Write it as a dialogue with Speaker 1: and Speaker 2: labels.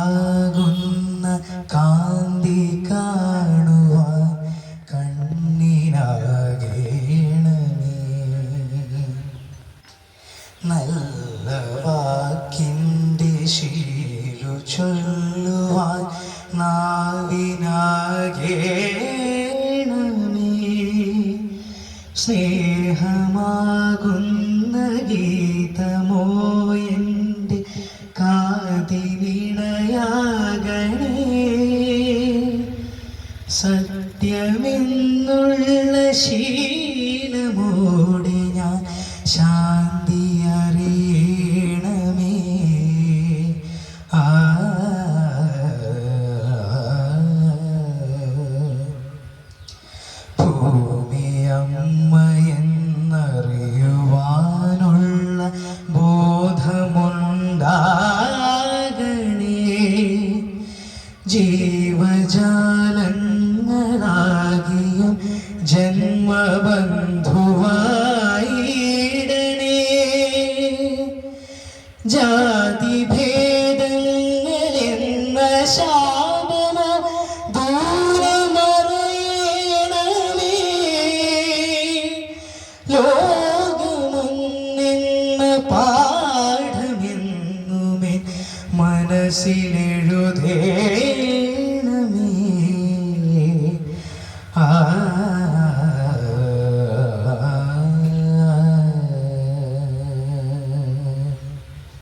Speaker 1: നന്മയാകുന്ന കാന്തി കാണുവാൻ കണ്ണിനാകേണമേ, നല്ല വാക്കിൻ്റെ ശീലു ചൊല്ലുവാൻ നാവിനാകേണമേ, സ്നേഹമാകുന്ന ഗീതമോ എൻ്റെ കാതിനിണയാകണേ, സത്യമെന്നുള്ള ശീലമോടെ ഞാൻ ശാന്തി അറിയണമേ. ഭൂമിയമ്മയെന്നറിയുവാനുള്ള ബോധമുണ്ടാകണേ, ജീവജാലങ്ങളാകിയ ജന്മബന്ധുവായിടണേ, ജാതിഭേദങ്ങളെന്ന ശാപന ദൂരമറിയണമേ, ലോകമെന്ന പാഠമെന്നുമേ മനസ്സിലെഴുതേ